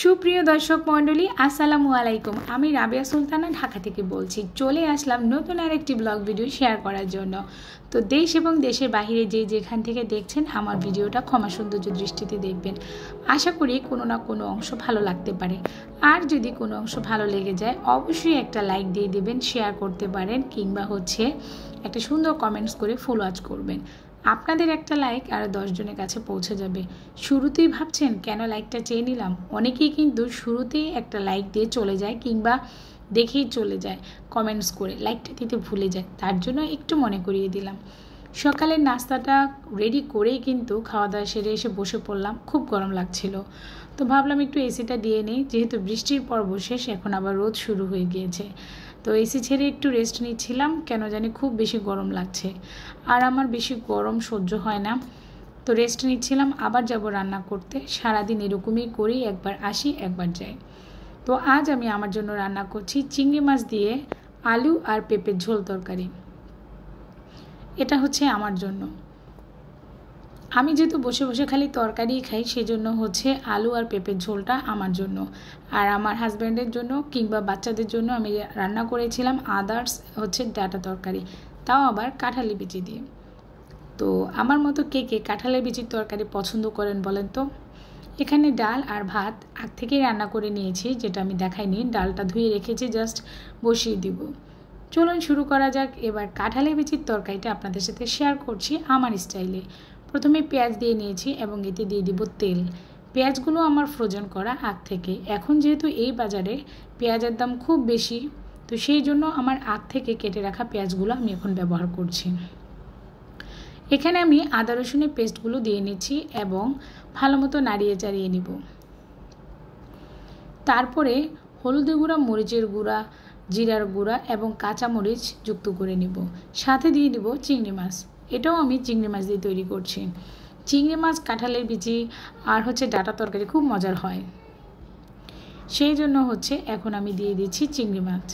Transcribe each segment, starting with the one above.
সুপ্রিয় দর্শক মণ্ডলী আসসালামু আলাইকুম। আমি রাবিয়া সুলতানা ঢাকা থেকে বলছি। চলে আসলাম নতুন আরেকটি ব্লগ ভিডিও শেয়ার করার জন্য। তো দেশ এবং দেশের বাইরে যেখান থেকে দেখছেন আমার ভিডিওটা ক্ষমা সৌন্দর্য দৃষ্টিতে দেখবেন। আশা করি কোনো না কোনো অংশ ভালো লাগতে পারে। আর যদি কোনো অংশ ভালো লেগে যায় অবশ্যই একটা লাইক দিয়ে দেবেন, শেয়ার করতে পারেন, কিংবা একটা সুন্দর কমেন্টস করে ফলোয়াজ করবেন। আপনাদের একটা লাইক আর 10 জনের কাছে পৌঁছে যাবে। শুরুতেই ভাবছেন কেন লাইকটা চেয়ে নিলাম? অনেকেই কিন্তু শুরুতেই একটা লাইক দিয়ে চলে যায়, কিংবা দেখেই চলে যায়, কমেন্টস করে লাইকটা দিতে ভুলে যায়। তার জন্য একটু মনে করিয়ে দিলাম। সকালের নাস্তাটা রেডি করেই কিন্তু খাওয়া দাওয়া সেরে এসে বসে পড়লাম। খুব গরম লাগছিল, তো ভাবলাম একটু এসিটা দিয়ে নিই। যেহেতু বৃষ্টির পর্ব শেষ, এখন আবার রোদ শুরু হয়ে গিয়েছে। তো এসি ছেড়ে একটু রেস্ট নিচ্ছিলাম, কেন জানি খুব বেশি গরম লাগছে, আর আমার বেশি গরম সহ্য হয় না। তো রেস্ট নিচ্ছিলাম, আবার যাব রান্না করতে। সারাদিন এরকমই করি, একবার আসি একবার যাই। তো আজ আমি আমার জন্য রান্না করছি চিংড়ি মাছ দিয়ে আলু আর পেঁপের ঝোল তরকারি। এটা হচ্ছে আমার জন্য। আমি যেহেতু বসে বসে খালি তরকারিই খাই, সেজন্য আলু আর পেঁপের ঝোলটা আমার জন্য। আর আমার হাজব্যান্ডের জন্য কিংবা বাচ্চাদের জন্য আমি রান্না করেছিলাম আদার্স ডাটা তরকারি, তাও আবার কাঁঠালি বিচি দিয়ে। তো আমার মতো কে কে কাঁঠালের বিচির তরকারি পছন্দ করেন বলেন তো? এখানে ডাল আর ভাত আগ থেকেই রান্না করে নিয়েছি, যেটা আমি দেখাইনি। ডালটা ধুয়ে রেখেছি, জাস্ট বসিয়ে দিব। চলুন শুরু করা যাক। এবার কাঁঠালের বিচির তরকারিটা আপনাদের সাথে শেয়ার করছি আমার স্টাইলে। প্রথমে পেঁয়াজ দিয়ে নিয়েছি এবং এতে দিয়ে দিব তেল। পেঁয়াজগুলো আমার ফ্রোজেন করা আগ থেকে। এখন যেহেতু এই বাজারে পেঁয়াজের দাম খুব বেশি, তো সেই জন্য আমার আগ থেকে কেটে রাখা পেঁয়াজগুলো আমি এখন ব্যবহার করছি। এখানে আমি আদা রসুনের পেস্টগুলো দিয়ে নিচ্ছি এবং ভালো মতো নাড়িয়ে চাড়িয়ে নিব। তারপরে হলুদের গুঁড়া, মরিচের গুঁড়া, জিরার গুঁড়া এবং কাঁচা মরিচ যুক্ত করে নিব। সাথে দিয়ে দিব চিংড়ি মাছ। এটাও আমি চিংড়ি মাছ দিয়ে তৈরি করছি। চিংড়ি মাছ, কাঁঠালের বিচি আর ডাটা তরকারি খুব মজার হয়। সেই জন্য এখন আমি দিয়ে দিচ্ছি চিংড়ি মাছ।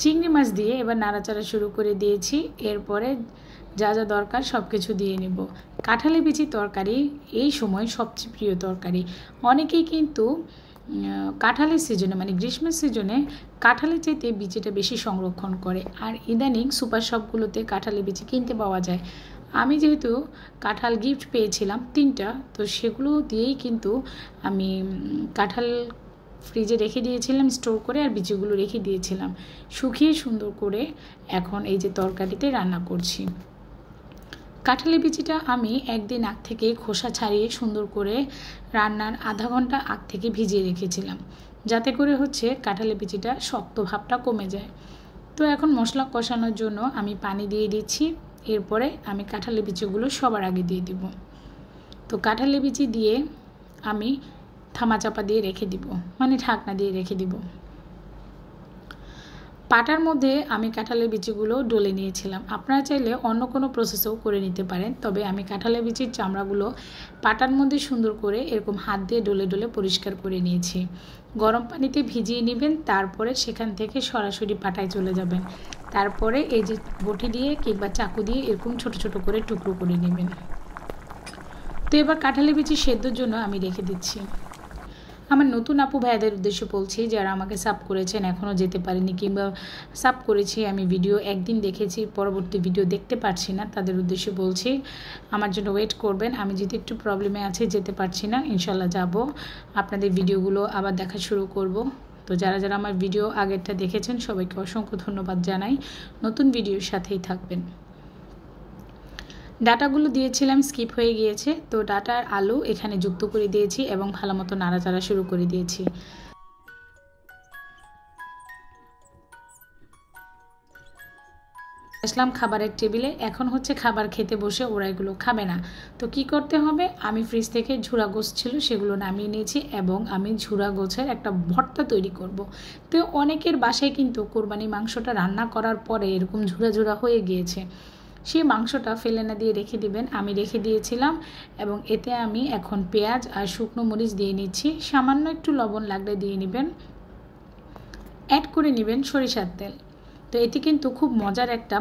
চিংড়ি মাছ দিয়ে এবার নাড়াচাড়া শুরু করে দিয়েছি। এরপরে যা যা দরকার সব কিছু দিয়ে নেব। কাঁঠালের বিচি তরকারি এই সময় সবচেয়ে প্রিয় তরকারি। অনেকেই কিন্তু কাঁঠালের সিজনে, মানে গ্রীষ্মের সিজনে, কাঁঠালের চাইতে বিচিটা বেশি সংরক্ষণ করে। আর ইদানিং সুপার শপগুলোতে কাঁঠালের বিচি কিনতে পাওয়া যায়। আমি যেহেতু কাঁঠাল গিফট পেয়েছিলাম 3টা, তো সেগুলো দিয়েই কিন্তু আমি কাঁঠাল ফ্রিজে রেখে দিয়েছিলাম স্টোর করে, আর বিচিগুলো রেখে দিয়েছিলাম শুকিয়ে সুন্দর করে। এখন এই যে তরকারিতে রান্না করছি। কাঁঠালের বিচিটা আমি একদিন আগ থেকে খোসা ছাড়িয়ে সুন্দর করে রান্নার আধা ঘন্টা আগ থেকে ভিজিয়ে রেখেছিলাম, যাতে করে কাঁঠালের বিচিটা শক্ত ভাবটা কমে যায়। তো এখন মশলা কষানোর জন্য আমি পানি দিয়ে দিচ্ছি। এরপরে আমি কাঁঠালের বিচিগুলো সবার আগে দিয়ে দিব। তো কাঁঠালের বিচি দিয়ে আমি থামাচাপা দিয়ে রেখে দিব, মানে ঢাকনা দিয়ে রেখে দিব। পাটার মধ্যে আমি কাঁঠালের বিচিগুলো ডলে নিয়েছিলাম। আপনারা চাইলে অন্য কোনো প্রসেসও করে নিতে পারেন, তবে আমি কাঁঠালের বিচির চামড়াগুলো পাটার মধ্যে সুন্দর করে এরকম হাত দিয়ে ডলে ডলে পরিষ্কার করে নিয়েছি। গরম পানিতে ভিজিয়ে নেবেন, তারপরে সেখান থেকে সরাসরি পাটায় চলে যাবেন। তারপরে এই যে বটি দিয়ে কিংবা চাকু দিয়ে এরকম ছোট ছোট করে টুকরো করে নেবেন। তো এবার কাঁঠালের বিচি সেদ্ধর জন্য আমি রেখে দিচ্ছি। আমার নতুন আপু ভাইয়াদের উদ্দেশ্যে বলছি, যারা আমাকে সাব করেছেন এখনও যেতে পারেনি, কিংবা সাব করেছি আমি ভিডিও একদিন দেখেছি, পরবর্তী ভিডিও দেখতে পারছি না, তাদের উদ্দেশ্যে বলছি আমার জন্য ওয়েট করবেন। আমি যদি একটু প্রবলেমে আছি, যেতে পারছি না, ইনশাল্লাহ যাব। আপনাদের ভিডিওগুলো আবার দেখা শুরু করব। তো যারা যারা আমার ভিডিও আগেরটা দেখেছেন সবাইকে অসংখ্য ধন্যবাদ জানাই। নতুন ভিডিওর সাথেই থাকবেন। ডাটাগুলো দিয়েছিলাম, স্কিপ হয়ে গিয়েছে, তো ডাটা আর আলু এখানে যুক্ত করে দিয়েছি এবং ভালো মতো নাড়াচাড়া শুরু করে দিয়েছি। আসলাম খাবারের টেবিলে। এখন খাবার খেতে বসে ওরা এগুলো খাবে না, তো কি করতে হবে? আমি ফ্রিজ থেকে ঝুরা গোছ ছিল সেগুলো নামিয়ে নিয়েছি এবং আমি ঝুরা গোছের একটা ভর্তা তৈরি করব। তো অনেকের বাসায় কিন্তু কোরবানি মাংসটা রান্না করার পরে এরকম ঝুরা ঝুরা হয়ে গিয়েছে, সেই মাংসটা ফেলে না দিয়ে রেখে দিবেন। আমি রেখে দিয়েছিলাম এবং এতে আমি এখন পেঁয়াজ আর শুকনো মরিচ দিয়ে নিচ্ছি। সামান্য একটু লবণ লাগলে দিয়ে নেবেন। অ্যাড করে নেবেন সরিষার তেল। তো এটি কিন্তু খুব মজার একটা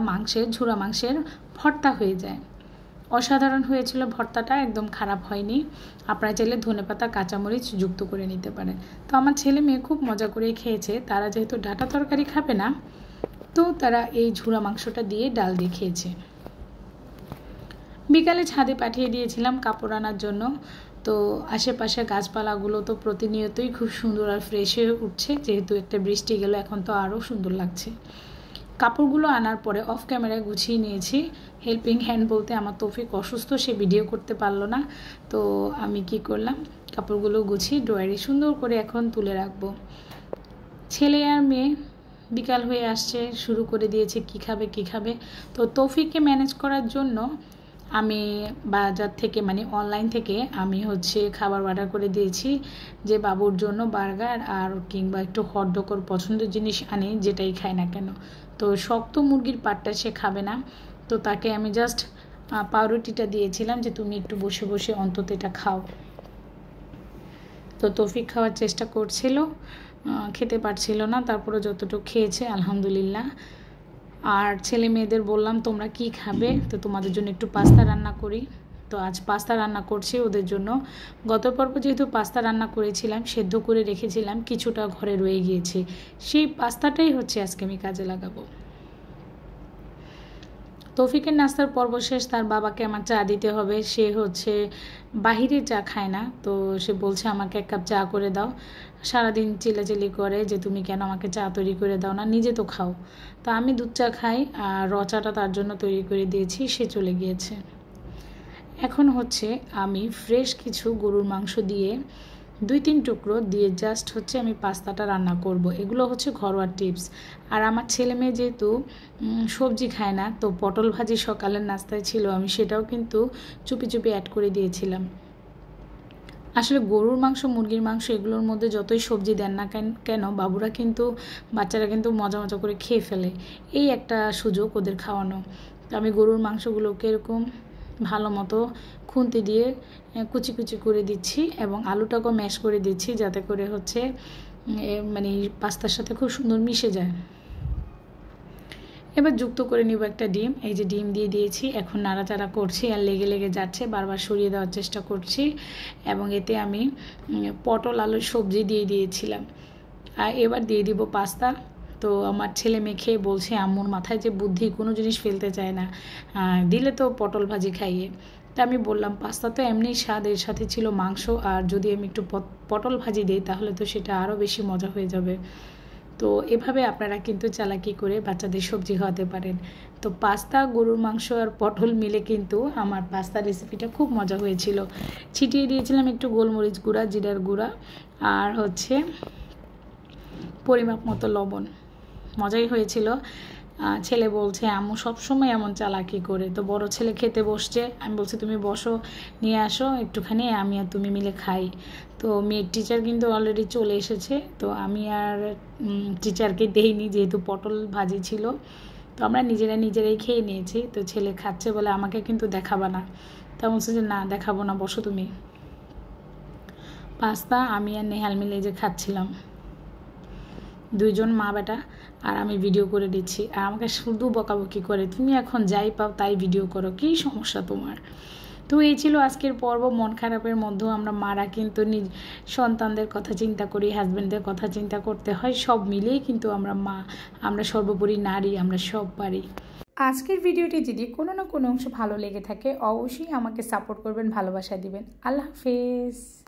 ঝুরা মাংসের ভর্তা হয়ে যায়। অসাধারণ হয়েছিল ভর্তাটা, একদম খারাপ হয়নি। আপনারা চাইলে ধনেপাতা কাঁচামরিচ যুক্ত করে নিতে পারেন। তো আমার ছেলে মেয়ে খুব মজা করে খেয়েছে। তারা যেহেতু ডাঁটা তরকারি খাবে না, তো তারা এই ঝুরা মাংসটা দিয়ে ডাল দিয়ে খেয়েছে। বিকালে ছাদে পাঠিয়ে দিয়েছিলাম কাপড় আনার জন্য। তো আশেপাশে গাছপালাগুলো তো প্রতিনিয়তই খুব সুন্দর আর ফ্রেশ হয়ে উঠছে, যেহেতু একটা বৃষ্টি গেল, এখন তো আরও সুন্দর লাগছে। কাপড়গুলো আনার পরে অফ ক্যামেরায় গুছিয়ে নিয়েছি। হেল্পিং হ্যান্ড বলতে আমার তৌফিক অসুস্থ, সে ভিডিও করতে পারলো না। তো আমি কি করলাম, কাপড়গুলো গুছিয়ে ড্রয়ারে সুন্দর করে এখন তুলে রাখবো। ছেলে আর মেয়ে বিকাল হয়ে আসছে, শুরু করে দিয়েছে কি খাবে। তো তৌফিককে ম্যানেজ করার জন্য আমি বাজার থেকে মানে অনলাইন থেকে আমি খাবার অর্ডার করে দিয়েছি, যে বাবুর জন্য বার্গার আর কিংবা একটু হটডগ ওর পছন্দের জিনিস আনি, যেটাই খায় না কেন। তো শক্ত মুরগির পাটটা সে খাবে না, তো তাকে আমি জাস্ট পাউরুটিটা দিয়েছিলাম যে তুমি একটু বসে বসে অন্তত এটা খাও। তো তৌফিক খাওয়ার চেষ্টা করছিল, খেতে পারছিল না, তারপরে যতটুকু খেয়েছে আলহামদুলিল্লাহ। আর ছেলে মেয়েদের বললাম তোমরা কি খাবে, তো তোমাদের জন্য একটু পাস্তা রান্না করি। তো আজ পাস্তা রান্না করছি ওদের জন্য। গত পর্ব যেহেতু পাস্তা রান্না করেছিলাম, সেদ্ধ করে রেখেছিলাম, কিছুটা ঘরে রয়ে গিয়েছে, সেই পাস্তাটাই আজকে আমি কাজে লাগাবো। তৌফিকের নাস্তার পর্ব শেষ, তার বাবাকে আমার চা দিতে হবে। সে বাহিরে চা খায় না, তো সে বলছে আমাকে 1 কাপ চা করে দাও। সারাদিন চিল্লাচিল্লি করে যে তুমি কেন আমাকে চা তৈরি করে দাও না, নিজে তো খাও। তো আমি দুধ চা খাই, আর র চাটা তার জন্য তৈরি করে দিয়েছি, সে চলে গিয়েছে। এখন আমি ফ্রেশ কিছু গরুর মাংস দিয়ে 2-3 টুকরো দিয়ে জাস্ট আমি পাস্তাটা রান্না করব। এগুলো ঘরোয়া টিপস। আর আমার ছেলে মেয়ে যেহেতু সবজি খায় না, তো পটল ভাজি সকালের নাস্তায় ছিল, আমি সেটাও কিন্তু চুপি চুপি অ্যাড করে দিয়েছিলাম। আসলে গরুর মাংস, মুরগির মাংস এগুলোর মধ্যে যতই সবজি দেন না কেন, বাচ্চারা কিন্তু মজা মজা করে খেয়ে ফেলে। এই একটা সুযোগ ওদের খাওয়ানো। তো আমি গরুর মাংসগুলোকে এরকম ভালো মতো খুন্তি দিয়ে কুচি কুচি করে দিচ্ছি, এবং আলুটাকেও ম্যাশ করে দিচ্ছি, যাতে করে মানে পাস্তার সাথে খুব সুন্দর মিশে যায়। এবার যুক্ত করে নিব একটা ডিম। এই যে ডিম দিয়ে দিয়েছি, এখন নাড়াচাড়া করছি, আর লেগে যাচ্ছে, বারবার সরিয়ে দেওয়ার চেষ্টা করছি। এবং এতে আমি পটল আলুর সবজি দিয়ে দিয়েছিলাম, আর এবার দিয়ে দিব পাস্তা। তো আমার ছেলে মেয়ে খেয়ে বলছে আম্মুর মাথায় যে বুদ্ধি, কোনো জিনিস ফেলতে চায় না, দিলে তো পটল ভাজি খাইয়ে। তা আমি বললাম পাস্তা তো এমনি স্বাদ, এর সাথে ছিল মাংস, আর যদি আমি একটু পটল ভাজি দিই তাহলে তো সেটা আরও বেশি মজা হয়ে যাবে। তো এভাবে আপনারা কিন্তু চালাকি করে বাচ্চাদের সবজি খাওয়াতে পারেন। তো পাস্তা, গরুর মাংস আর পটল মিলে কিন্তু আমার পাস্তা রেসিপিটা খুব মজা হয়েছিল। ছিটিয়ে দিয়েছিলাম একটু গোলমরিচ গুঁড়া, জিরার গুঁড়া, আর পরিমাপ মতো লবণ। মজাই হয়েছিল। ছেলে বলছে আম্মু সবসময় এমন চালাকি করে। তো বড় ছেলে খেতে বসছে, আমি বলছি তুমি বসো, নিয়ে আসো একটুখানি, আমি আর তুমি মিলে খাই। তো মেয়ের টিচার কিন্তু অলরেডি চলে এসেছে, তো আমি আর টিচারকে দেইনি, যেহেতু পটল ভাজি ছিল। তো আমরা নিজেরাই খেয়ে নিয়েছি। তো ছেলে খাচ্ছে বলে আমাকে কিন্তু দেখাবা না, তা বলছে যে না দেখাবো না, বসো তুমি। পাস্তা আমি আর নেহাল মিলে যে খাচ্ছিলাম, 2 জন মা বেটা, আর আমি ভিডিও করে দিচ্ছি, আর আমাকে শুধু বকাবকি করে, তুমি এখন যাই পাও তাই ভিডিও করো, কী সমস্যা তোমার। তো এই ছিল আজকের পর্ব। মন খারাপের মধ্যেও আমরা মারা কিন্তু সন্তানদের কথা চিন্তা করি, হাজব্যান্ডদের কথা চিন্তা করতে হয়, সব মিলিয়েই কিন্তু আমরা মা, আমরা সর্বোপরি নারী, আমরা সব পারি। আজকের ভিডিওটি যদি কোনো না কোনো অংশ ভালো লেগে থাকে, অবশ্যই আমাকে সাপোর্ট করবেন, ভালোবাসা দিবেন। আল্লাহ হাফেজ।